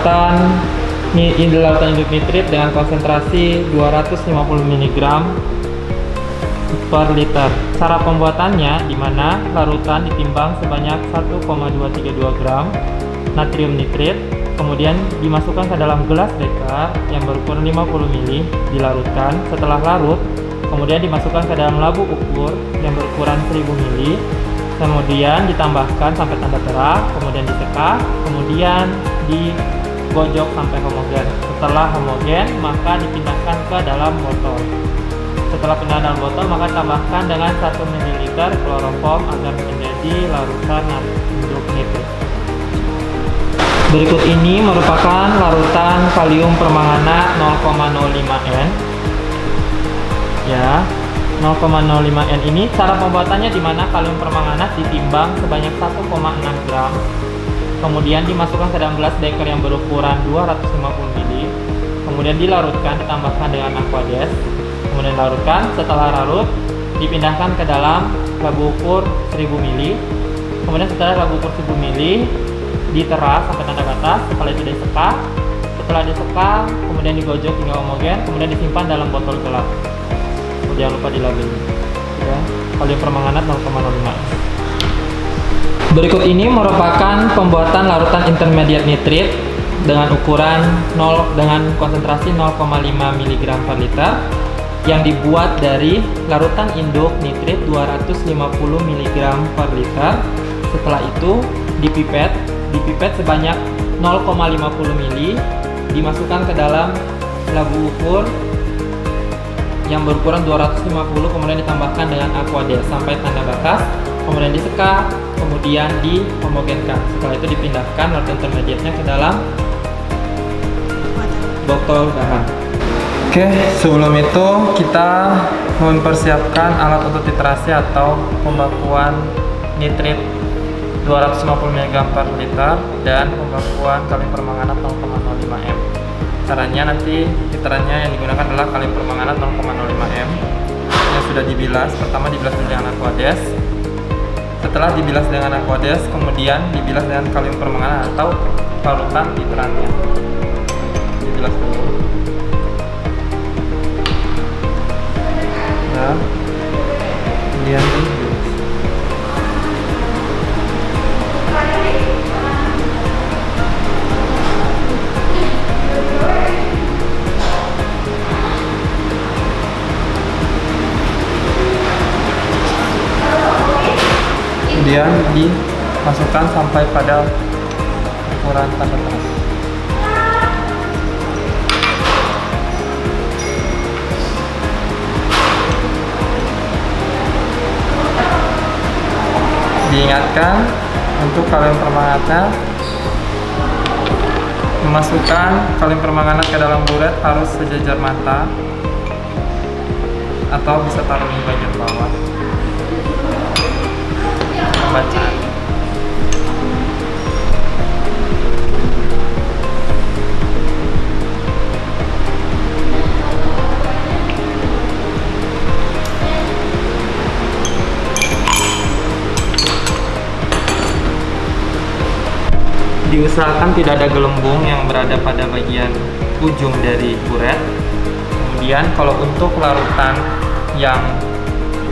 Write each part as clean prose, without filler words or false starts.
larutan induk nitrit dengan konsentrasi 250 mg per liter. Cara pembuatannya di mana larutan ditimbang sebanyak 1,232 gram natrium nitrit, kemudian dimasukkan ke dalam gelas beker yang berukuran 50 ml, dilarutkan. Setelah larut, kemudian dimasukkan ke dalam labu ukur yang berukuran 1000 ml, kemudian ditambahkan sampai tanda terang, kemudian disekat, kemudian digojok sampai homogen. Setelah homogen, maka dipindahkan ke dalam botol. Setelah pindah dalam botol, maka tambahkan dengan 1 ml kloroform agar menjadi larutan induk nitrit. Berikut ini merupakan larutan kalium permanganat 0,05N. Ya, 0,05N ini cara pembuatannya di mana kalium permanganat ditimbang sebanyak 1,6 gram. Kemudian dimasukkan ke dalam gelas beker yang berukuran 250 ml. Kemudian dilarutkan, ditambahkan dengan aquades. Kemudian larutkan. Setelah larut, dipindahkan ke dalam labu ukur 1000 ml. Kemudian setelah labu ukur 1000 ml diteras sampai tanda batas. Setelah itu disekat. Setelah disekat, kemudian digojok hingga homogen. Kemudian disimpan dalam botol gelap. Jangan lupa dilabel. Ya, kalium permanganat 0,05. Berikut ini merupakan pembuatan larutan intermediate nitrit dengan ukuran dengan konsentrasi 0,5 mg per liter yang dibuat dari larutan induk nitrit 250 mg per liter. Setelah itu dipipet sebanyak 0,50 ml, dimasukkan ke dalam labu ukur yang berukuran 250, kemudian ditambahkan dengan aquades sampai tanda batas, kemudian disekat, kemudian dihomogenkan. Setelah itu dipindahkan larutan intermediate-nya ke dalam botol bahan. Oke, sebelum itu kita mempersiapkan alat untuk titrasi atau pembakuan nitrit 250 mg per liter dan pembakuan kalium permanganat 0,05 m. Caranya nanti titerannya yang digunakan adalah kalium permanganat 0,05 m yang sudah dibilas. Pertama dibilas dengan aquades. Setelah dibilas dengan aquades, kemudian dibilas dengan kalium permanganat atau larutan titerannya. Dibilas dulu. Nah, kemudian dibilas. Kemudian dimasukkan sampai pada ukuran tanda terang. Diingatkan untuk kalium permanganatnya, memasukkan kalium permanganat ke dalam buret harus sejajar mata atau bisa taruh di bagian bawah. Bacaan. Diusahakan tidak ada gelembung yang berada pada bagian ujung dari buret. Kemudian kalau untuk larutan yang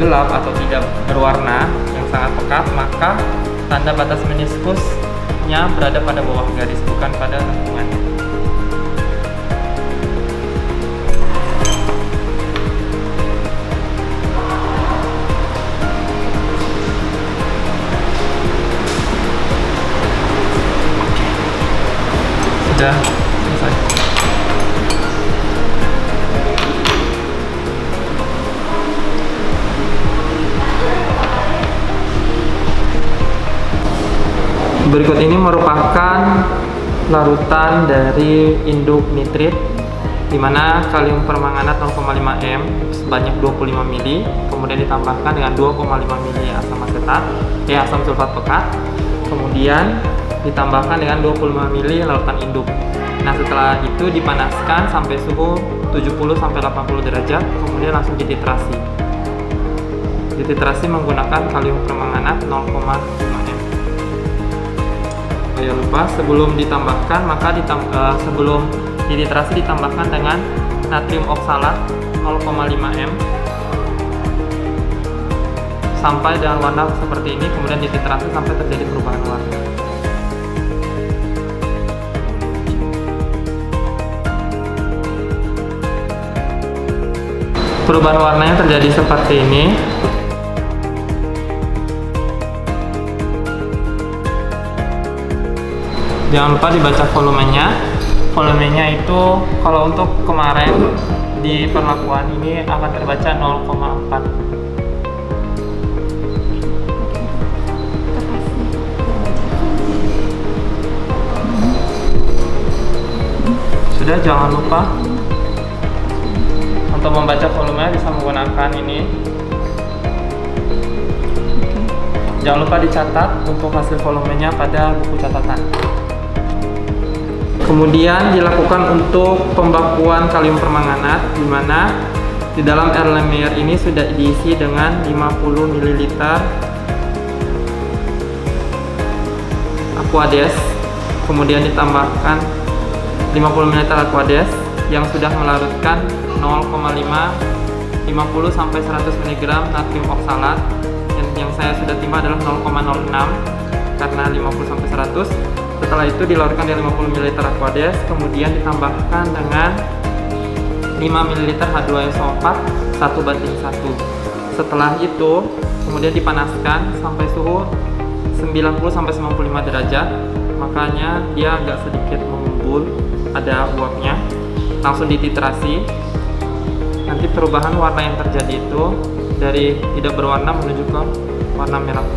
gelap atau tidak berwarna yang sangat pekat, maka tanda batas meniskusnya berada pada bawah garis, bukan pada lengkungannya. Sudah selesai. Berikut ini merupakan larutan dari induk nitrit di mana kalium permanganat 0,5 m sebanyak 25 ml, kemudian ditambahkan dengan 2,5 ml asam asetat, asam sulfat pekat, kemudian ditambahkan dengan 25 ml larutan induk. Nah, setelah itu dipanaskan sampai suhu 70-80 derajat, kemudian langsung dititrasi. Dititrasi menggunakan kalium permanganat 0,5 m. Oh ya lupa, sebelum ditambahkan maka sebelum dititrasi ditambahkan dengan natrium oksalat 0,5 m sampai dengan warna seperti ini, kemudian dititrasi sampai terjadi perubahan warna. Perubahan warnanya terjadi seperti ini. Jangan lupa dibaca volumenya. Volumenya itu kalau untuk kemarin di perlakuan ini akan terbaca 0,4. Sudah, jangan lupa untuk membaca volumenya bisa menggunakan ini. Jangan lupa dicatat untuk hasil volumenya pada buku catatan. Kemudian dilakukan untuk pembakuan kalium permanganat, di mana di dalam Erlenmeyer ini sudah diisi dengan 50 ml Aquades, kemudian ditambahkan 50 ml Aquades yang sudah melarutkan 0,5, 50 sampai 100 mg natrium oksalat. Yang saya sudah timba adalah 0,06 karena 50 sampai 100. Setelah itu dilarutkan di 50 ml Aquades, kemudian ditambahkan dengan 5 ml H2SO4 1:1. Setelah itu kemudian dipanaskan sampai suhu 90 sampai 95 derajat. Makanya dia agak sedikit mengumpul, ada uapnya. Langsung dititrasi. Nanti perubahan warna yang terjadi itu dari tidak berwarna menuju ke warna merah.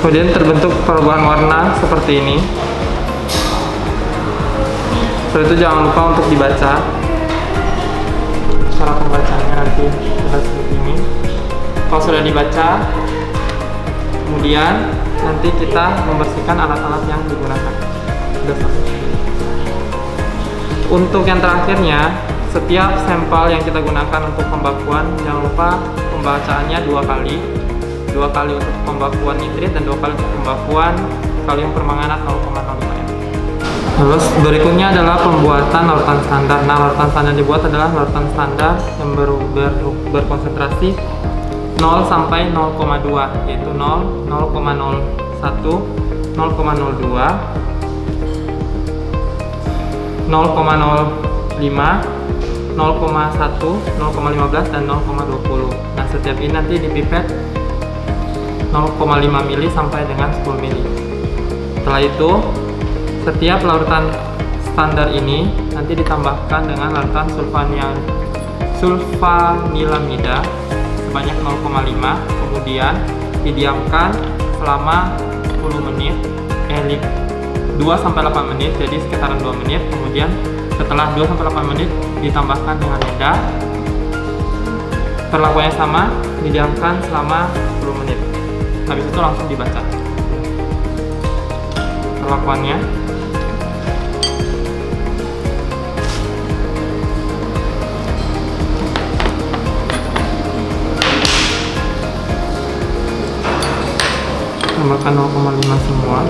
Kemudian terbentuk perubahan warna seperti ini. Setelah itu jangan lupa untuk dibaca. Cara pembacanya nanti adalah seperti ini. Kalau sudah dibaca, kemudian nanti kita membersihkan alat-alat yang digunakan. Untuk yang terakhirnya, setiap sampel yang kita gunakan untuk pembakuan, jangan lupa pembacaannya 2 kali. 2 kali untuk pembakuan nitrit dan 2 kali untuk pembakuan kalium permanganat 0,05 m. Terus berikutnya adalah pembuatan larutan standar. Nah, larutan standar dibuat adalah larutan standar yang berkonsentrasi 0 sampai 0,2, yaitu 0, 0,01, 0,02, 0,05, 0,1, 0,15 dan 0,20. Nah, setiap ini nanti dipipet 0,5 mili sampai dengan 10 mili. Setelah itu, setiap larutan standar ini nanti ditambahkan dengan larutan sulfanilamida sebanyak 0,5, kemudian didiamkan selama 10 menit, 2-8 menit, jadi sekitaran 2 menit. Kemudian setelah 2-8 menit ditambahkan dengan leda. Perlakuannya sama, didiamkan selama 10 menit. Habis itu langsung dibaca perlakuannya. Tambahkan 0,5 semua.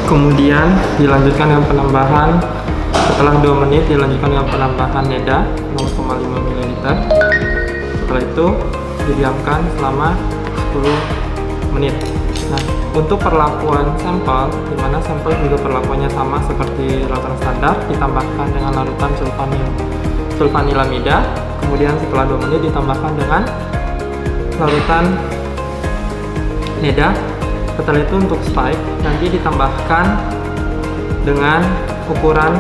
Kemudian dilanjutkan dengan penambahan, setelah 2 menit dilanjutkan dengan penambahan leda 0,5 ml. Setelah itu didiamkan selama 10 menit. Nah, untuk perlakuan sampel, di mana sampel juga perlakuannya sama seperti larutan standar, ditambahkan dengan larutan sulfanilamida. Kemudian setelah 2 menit ditambahkan dengan larutan leda. Setelah itu untuk spike nanti ditambahkan dengan ukuran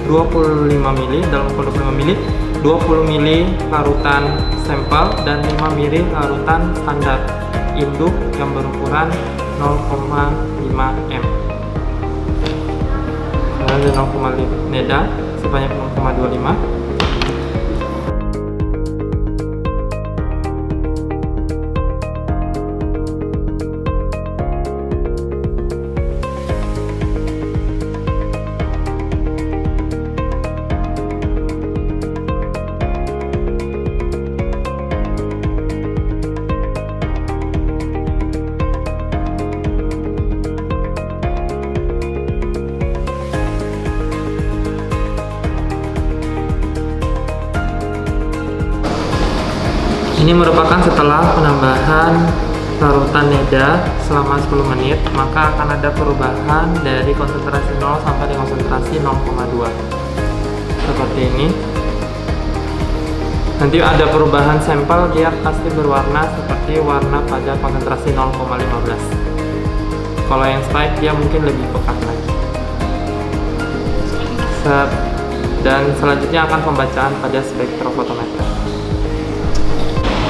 25 mili, dalam ukuran 25 mili 20 ml larutan sampel dan 5 ml larutan standar induk yang berukuran 0,5 m. Lalu 0,5 neda sebanyak 0,25. Ini merupakan setelah penambahan larutan neda selama 10 menit, maka akan ada perubahan dari konsentrasi 0 sampai dengan konsentrasi 0,2 seperti ini. Nanti ada perubahan sampel, dia pasti berwarna seperti warna pada konsentrasi 0,15. Kalau yang spike dia mungkin lebih pekat lagi. Dan selanjutnya akan pembacaan pada spektrofotometer.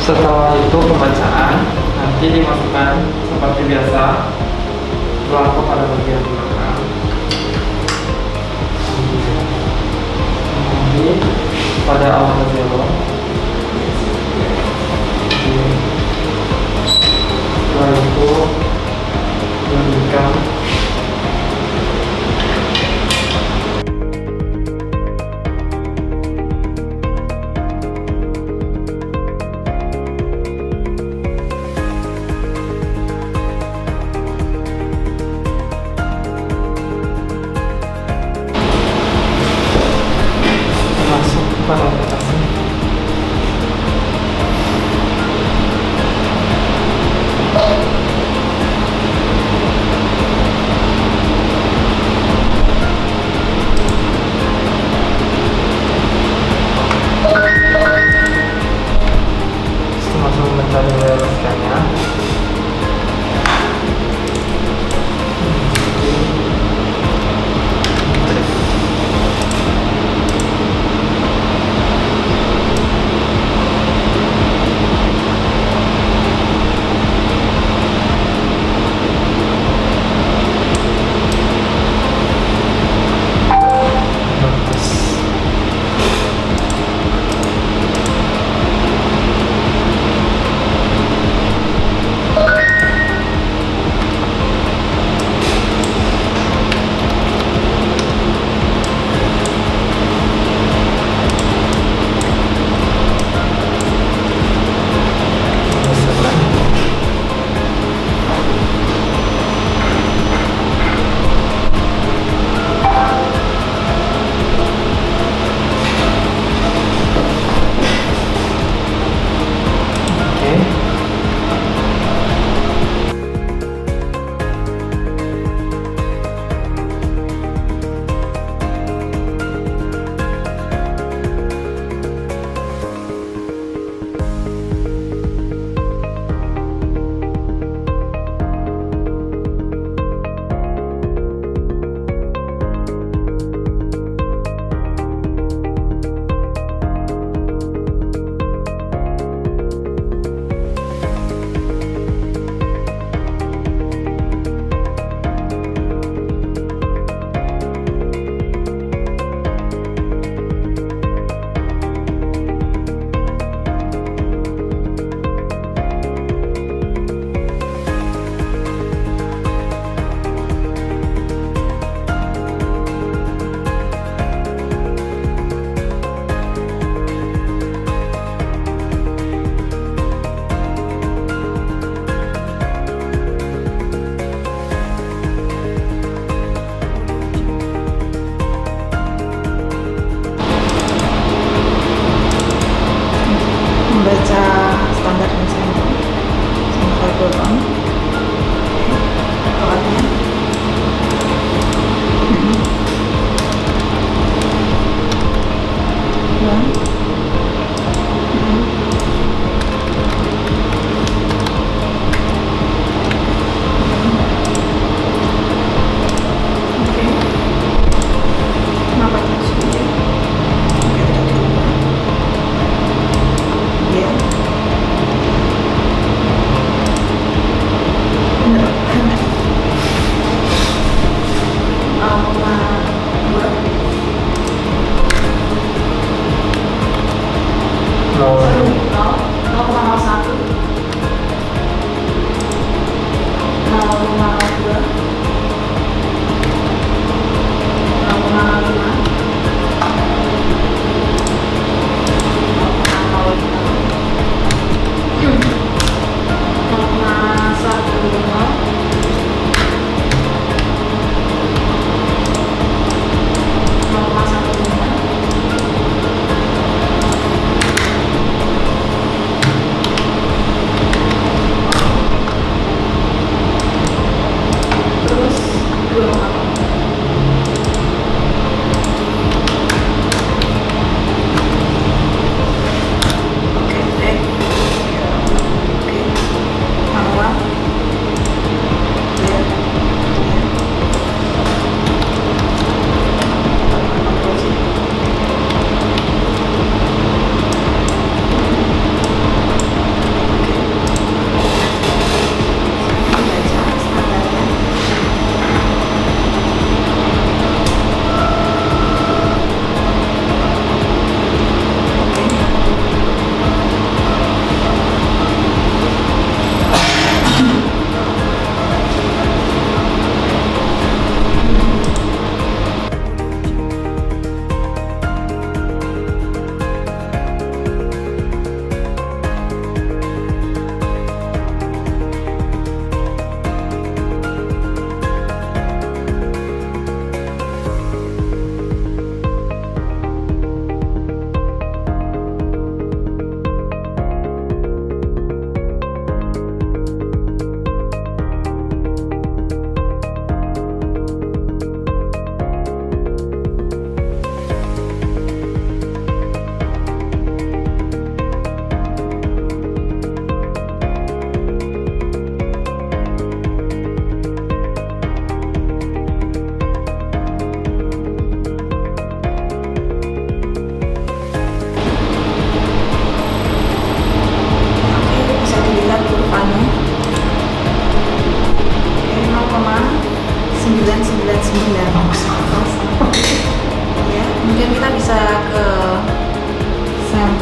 Setelah itu pembacaan nanti dimasukkan seperti biasa belangko pada bagian belakang. Nanti pada awal zero. Setelah itu lanjutkan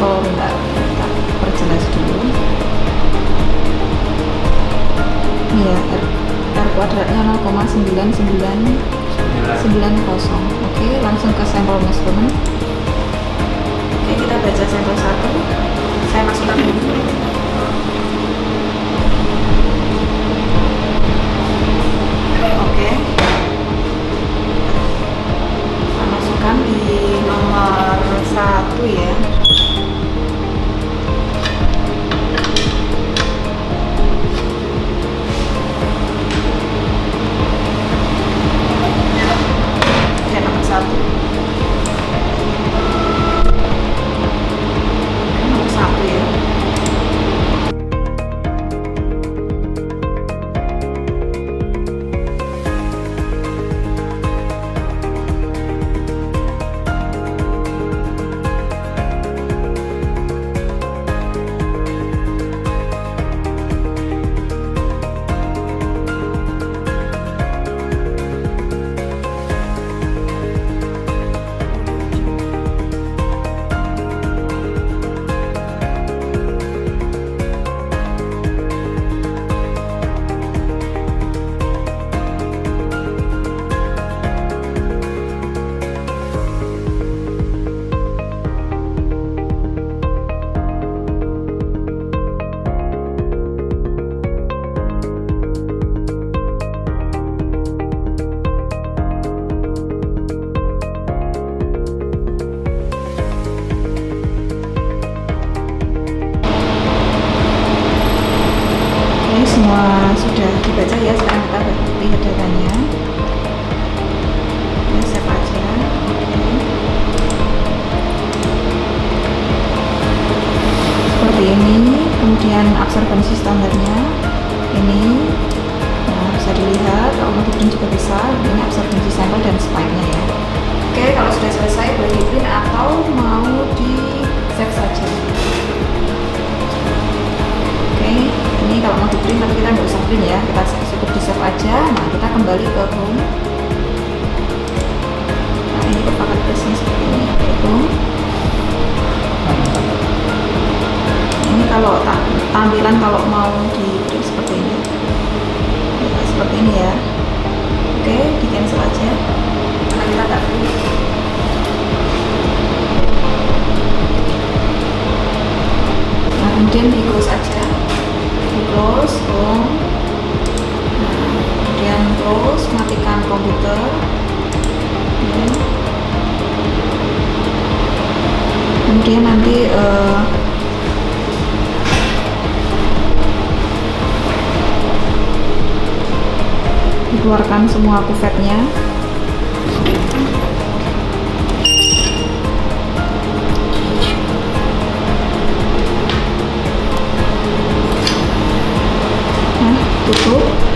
Oh bentar, kita perjelas dulu. Ini ya, R kuadratnya 0,9990. Oke, langsung ke sampel measurement. Oke, kita baca sampel 1. Saya masukkan dulu. Oke, saya masukkan di nomor 1 ya. Oke, nomor 1. Nomor 1 ya. Ini semua sudah dibaca ya, sekarang kita lihat datanya. Ini save aja. Oke. Seperti ini, kemudian absorbensi standarnya ini. Nah, bisa dilihat kalau mau di-print juga bisa. Ini absorbensi sampel dan spike-nya ya. Oke, kalau sudah selesai boleh di-print atau mau di save saja. Oke, ini kalau mau di-print tapi kita nggak usah print ya, kita cukup di save aja. Nah, kita kembali ke home. Nah, ini merupakan tesnya seperti ini, itu. Ini kalau tampilan kalau mau di-print seperti ini, ya, seperti ini ya. Oke, di cancel aja karena kita nggak print. Nah, kemudian di close aja. Close home. Nah, kemudian close, matikan komputer. Oke. Kemudian nanti dikeluarkan semua kuvetnya. Tutup.